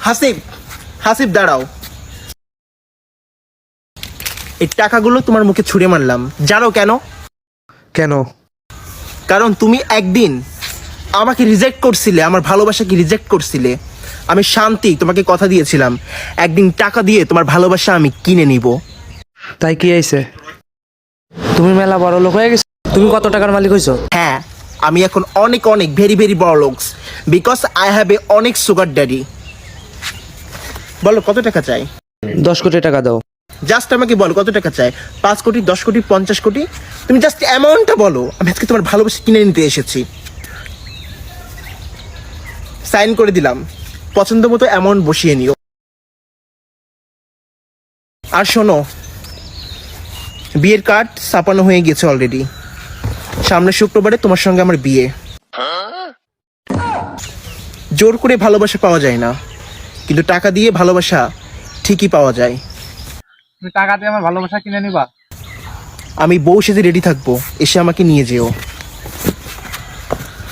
হাসিব, হাসিব দাঁড়াও। এই টাকাগুলো তোমার মুখে ছুঁড়ে মারলাম, জানো কেন? কেন? কারণ তুমি একদিন আমাকে রিজেক্ট করছিলে, আমার ভালোবাসাকে রিজেক্ট করছিলে। আমি শান্তি তোমাকে কথা দিয়েছিলাম, একদিন টাকা দিয়ে তোমার ভালোবাসা আমি কিনে নিব। তাই কি হয়েছে? তুমি মেলা বড় লোক হয়ে গেছো। তুমি কত টাকার মালিক হয়েছো? হ্যাঁ, আমি এখন অনেক অনেক ভেরি ভেরি বড় লোকস, বিকজ আই হ্যাভ এ অনেক সুগার ড্যাডি। বলো কত টাকা চাই? 10 কোটি টাকা দাও। জাস্ট আমাকে বলো কত টাকা চাই? 5 কোটি, 10 কোটি, 50 কোটি? তুমি জাস্ট অ্যামাউন্টটা বলো, আমি আজকে তোমার ভালোবাসা কিনে নিতে এসেছি। সাইন করে দিলাম, পছন্দ মতো অ্যামাউন্ট বসিয়ে নিও। আর শোনো, বিয়ের কার্ড ছাপানো হয়ে গেছে অলরেডি। সামনের শুক্রবারে তোমার সঙ্গে আমার বিয়ে। জোর করে ভালোবাসা পাওয়া যায় না, কিন্তু টাকা দিয়ে ভালোবাসা ঠিকই পাওয়া যায়। তুমি টাকা দিয়ে আমার ভালোবাসা কিনে নিবা? আমি বউ সেজে রেডি থাকবো, এসে আমাকে নিয়ে যেও।